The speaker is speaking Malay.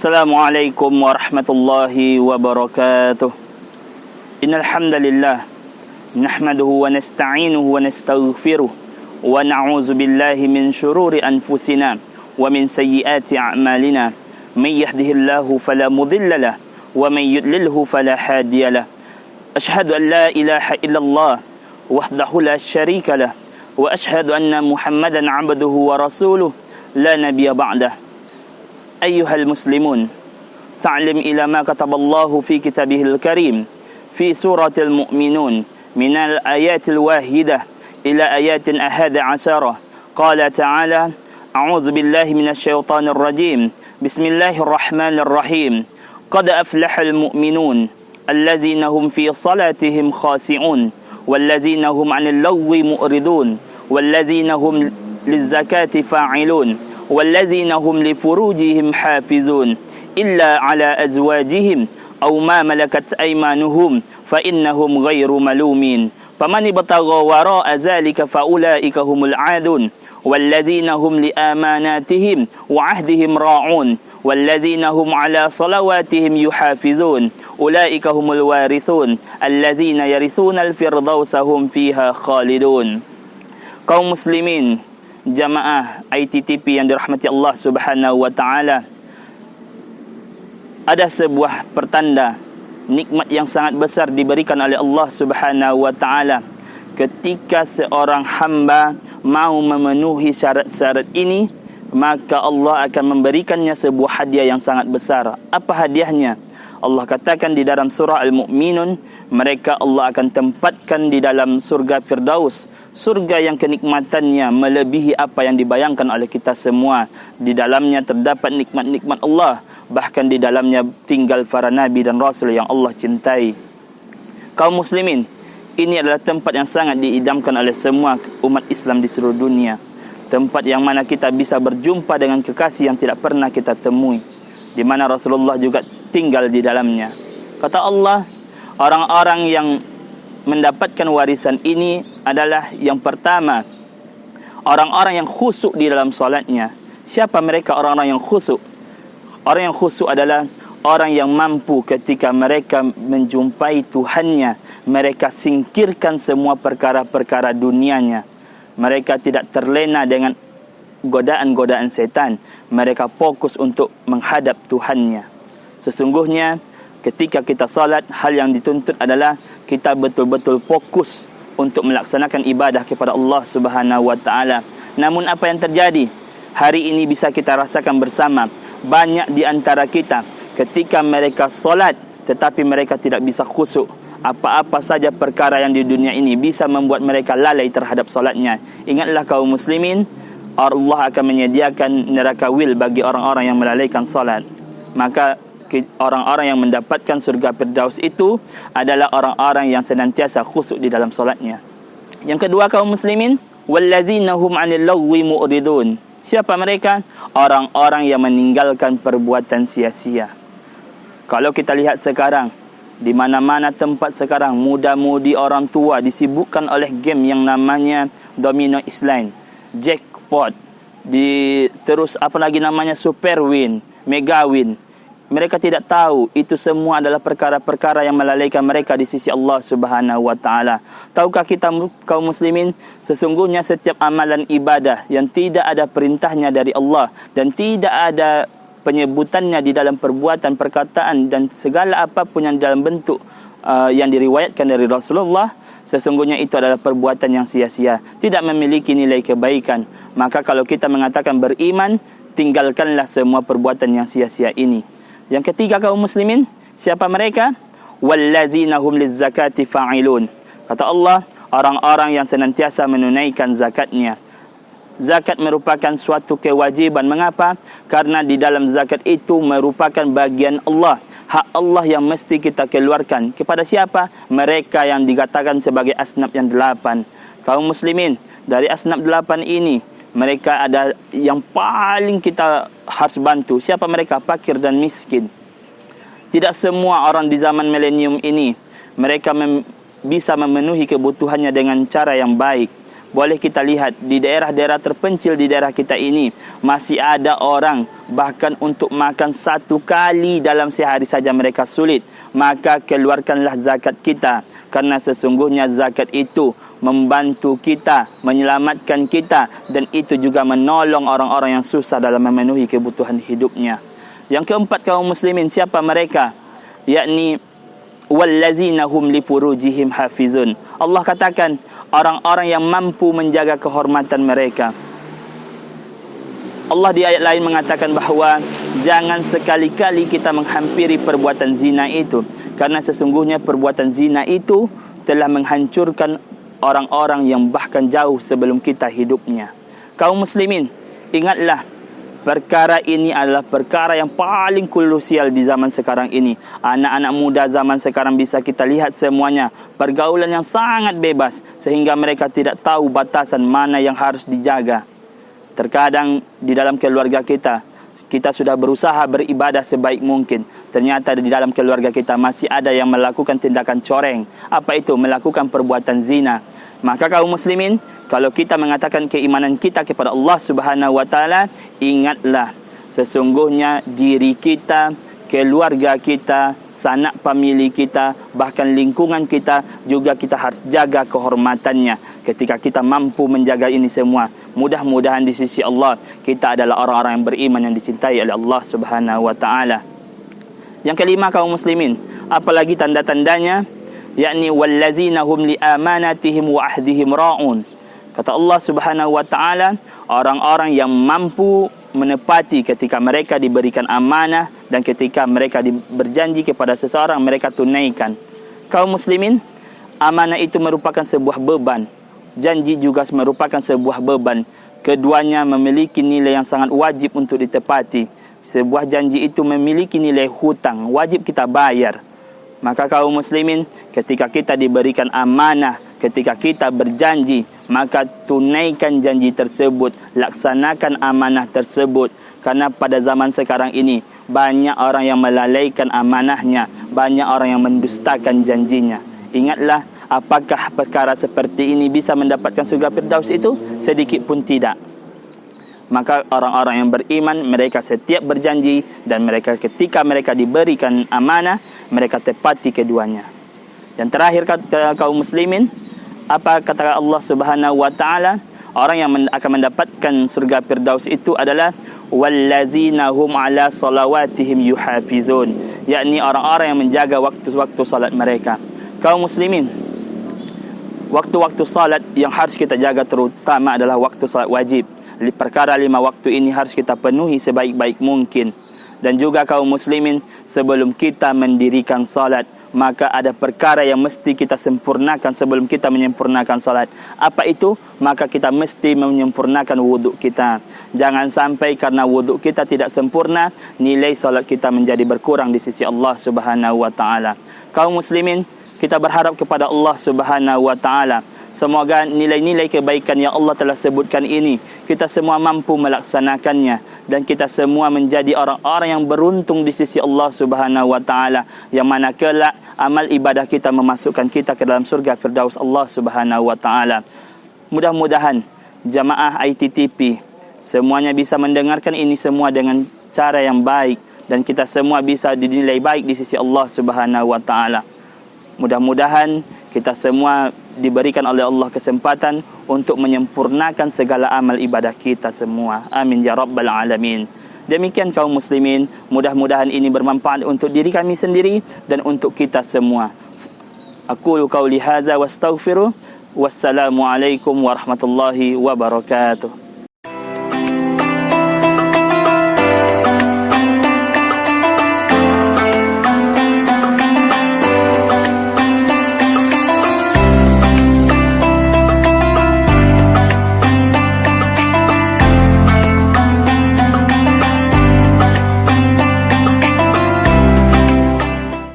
Assalamualaikum warahmatullahi wabarakatuh. Innal hamdalillah nahmaduhu wa nasta'inuhu wa nastaghfiruh wa na'udzu billahi min shururi anfusina wa min sayyiati a'malina. May yahdihillahu fala mudilla lahu wa may yudlilhu fala hadiya lahu. Ashhadu an la ilaha illallah wahdahu la syarika lahu wa ashhadu anna Muhammadan 'abduhu wa rasuluh la nabiyya ba'dahu. أيها المسلمون تعلم إلى ما كتب الله في كتابه الكريم في سورة المؤمنون من الآيات الواحدة إلى آيات 11. قال تعالى: أعوذ بالله من الشيطان الرجيم بسم الله الرحمن الرحيم قد أفلح المؤمنون الذين هم في صلاتهم خاشعون والذين هم عن اللغو معرضون والذين هم للزكاة فاعلون والذين هم لفروجهم حافظون إلا على أزواجهم أو ما ملكت أيمانهم فإنهم غير ملومين فمن ابتغى وراء ذلك فأولئك هم العادون والذين هم لأماناتهم وعهدهم راعون والذين هم على صلواتهم يحافظون أولئك هم الوارثون الذين يرثون الفردوس هم فيها خالدون. Kaum muslimin, jamaah ITTP yang dirahmati Allah Subhanahu wa taala, ada sebuah pertanda nikmat yang sangat besar diberikan oleh Allah Subhanahu wa taala ketika seorang hamba mau memenuhi syarat-syarat ini, maka Allah akan memberikannya sebuah hadiah yang sangat besar. Apa hadiahnya? Allah katakan di dalam surah Al-Mu'minun, mereka Allah akan tempatkan di dalam surga Firdaus, surga yang kenikmatannya melebihi apa yang dibayangkan oleh kita semua. Di dalamnya terdapat nikmat-nikmat Allah, bahkan di dalamnya tinggal para nabi dan rasul yang Allah cintai. Kaum muslimin, ini adalah tempat yang sangat diidamkan oleh semua umat Islam di seluruh dunia. Tempat yang mana kita bisa berjumpa dengan kekasih yang tidak pernah kita temui, di mana Rasulullah juga tinggal di dalamnya. Kata Allah, orang-orang yang mendapatkan warisan ini adalah yang pertama, orang-orang yang khusyuk di dalam salatnya. Siapa mereka orang-orang yang khusyuk? Orang yang khusyuk adalah orang yang mampu ketika mereka menjumpai Tuhannya, mereka singkirkan semua perkara-perkara dunianya. Mereka tidak terlena dengan godaan-godaan setan. Mereka fokus untuk menghadap Tuhannya. Sesungguhnya ketika kita salat, hal yang dituntut adalah kita betul-betul fokus untuk melaksanakan ibadah kepada Allah Subhanahu wa taala. Namun apa yang terjadi? Hari ini bisa kita rasakan bersama, banyak di antara kita ketika mereka salat tetapi mereka tidak bisa khusyuk. Apa-apa saja perkara yang di dunia ini bisa membuat mereka lalai terhadap salatnya. Ingatlah kaum muslimin, Allah akan menyediakan neraka wil bagi orang-orang yang melalaikan salat. Maka orang-orang yang mendapatkan surga Firdaus itu adalah orang-orang yang senantiasa khusyuk di dalam salatnya. Yang kedua kaum muslimin, wallazina hum 'anil lagwi mu'ridun. Siapa mereka? Orang-orang yang meninggalkan perbuatan sia-sia. Kalau kita lihat sekarang, di mana-mana tempat sekarang, muda-mudi orang tua disibukkan oleh game yang namanya Domino Island, Jackpot, terus apa lagi namanya, Super Win, Mega Win. Mereka tidak tahu itu semua adalah perkara-perkara yang melalaikan mereka di sisi Allah Subhanahu wa taala. Tahukah kita kaum muslimin, sesungguhnya setiap amalan ibadah yang tidak ada perintahnya dari Allah dan tidak ada penyebutannya di dalam perbuatan, perkataan dan segala apapun yang dalam bentuk yang diriwayatkan dari Rasulullah, sesungguhnya itu adalah perbuatan yang sia-sia, tidak memiliki nilai kebaikan. Maka kalau kita mengatakan beriman, tinggalkanlah semua perbuatan yang sia-sia ini. Yang ketiga kaum muslimin, siapa mereka? Wallazina hum lizzakati fa'ilun. Kata Allah, orang-orang yang senantiasa menunaikan zakatnya. Zakat merupakan suatu kewajiban. Mengapa? Karena di dalam zakat itu merupakan bagian Allah, hak Allah yang mesti kita keluarkan. Kepada siapa? Mereka yang dikatakan sebagai asnaf yang 8. Kaum muslimin, dari asnaf 8 ini, mereka ada yang paling kita harus bantu. Siapa mereka? Fakir dan miskin. Tidak semua orang di zaman milenium ini mereka bisa memenuhi kebutuhannya dengan cara yang baik. boleh kita lihat di daerah-daerah terpencil di daerah kita ini masih ada orang bahkan untuk makan satu kali dalam sehari saja mereka sulit. Maka keluarkanlah zakat kita, karena sesungguhnya zakat itu membantu kita, menyelamatkan kita, dan itu juga menolong orang-orang yang susah dalam memenuhi kebutuhan hidupnya. Yang keempat, kaum muslimin, siapa mereka? Yakni wallazina hum li furujihim hafizun. Allah katakan orang-orang yang mampu menjaga kehormatan mereka. Allah di ayat lain mengatakan bahawa jangan sekali-kali kita menghampiri perbuatan zina itu, karena sesungguhnya perbuatan zina itu telah menghancurkan orang-orang yang bahkan jauh sebelum kita hidupnya. Kaum muslimin, ingatlah, perkara ini adalah perkara yang paling krusial di zaman sekarang ini. Anak-anak muda zaman sekarang bisa kita lihat semuanya pergaulan yang sangat bebas, sehingga mereka tidak tahu batasan mana yang harus dijaga. Terkadang di dalam keluarga kita sudah berusaha beribadah sebaik mungkin, ternyata di dalam keluarga kita masih ada yang melakukan tindakan coreng. Apa itu? Melakukan perbuatan zina. Maka kaum muslimin, kalau kita mengatakan keimanan kita kepada Allah Subhanahu wa taala, ingatlah sesungguhnya diri kita, keluarga kita, sanak famili kita, bahkan lingkungan kita juga kita harus jaga kehormatannya. Ketika kita mampu menjaga ini semua, mudah-mudahan di sisi Allah kita adalah orang-orang yang beriman yang dicintai oleh Allah Subhanahu wa taala. Yang kelima, kaum muslimin, apalagi tanda-tandanya, yakni wallazina hum li amanatihim wa ahdihim ra'un. Kata Allah Subhanahu wa taala, orang-orang yang mampu menepati ketika mereka diberikan amanah dan ketika mereka berjanji kepada seseorang mereka tunaikan. Kaum muslimin, amanah itu merupakan sebuah beban, janji juga merupakan sebuah beban. Keduanya memiliki nilai yang sangat wajib untuk ditepati. Sebuah janji itu memiliki nilai hutang, wajib kita bayar. Maka kaum muslimin, ketika kita diberikan amanah, ketika kita berjanji, maka tunaikan janji tersebut, laksanakan amanah tersebut. Karena pada zaman sekarang ini banyak orang yang melalaikan amanahnya, banyak orang yang mendustakan janjinya. Ingatlah, apakah perkara seperti ini bisa mendapatkan surga Firdaus itu? Sedikit pun tidak. Maka orang-orang yang beriman, mereka setiap berjanji, dan mereka ketika mereka diberikan amanah, mereka tepati keduanya. Yang terakhir, kaum muslimin, apa kata Allah Subhanahu wa taala? Orang yang akan mendapatkan surga Firdaus itu adalah wallazina hum ala salawatihim yuhafizun, yakni orang-orang yang menjaga waktu-waktu salat mereka. Kaum muslimin, waktu-waktu salat yang harus kita jaga terutama adalah waktu salat wajib. Perkara 5 waktu ini harus kita penuhi sebaik-baik mungkin. Dan juga kaum muslimin, sebelum kita mendirikan salat, maka ada perkara yang mesti kita sempurnakan sebelum kita menyempurnakan salat. Apa itu? Maka kita mesti menyempurnakan wuduk kita. Jangan sampai karena wuduk kita tidak sempurna, nilai salat kita menjadi berkurang di sisi Allah Subhanahu wa taala. Kaum muslimin, kita berharap kepada Allah Subhanahu wa taala, semoga nilai-nilai kebaikan yang Allah telah sebutkan ini kita semua mampu melaksanakannya, dan kita semua menjadi orang-orang yang beruntung di sisi Allah Subhanahu wa taala, yang mana kelak amal ibadah kita memasukkan kita ke dalam surga Firdaus Allah Subhanahu wa taala. Mudah-mudahan jamaah ITTP semuanya bisa mendengarkan ini semua dengan cara yang baik, dan kita semua bisa dinilai baik di sisi Allah Subhanahu wa taala. Mudah-mudahan kita semua diberikan oleh Allah kesempatan untuk menyempurnakan segala amal ibadah kita semua. Amin ya rabbal alamin. Demikian kaum muslimin, mudah-mudahan ini bermanfaat untuk diri kami sendiri dan untuk kita semua. Aqulu qauli hadza wastaghfiru. Wassalamualaikum warahmatullahi wabarakatuh.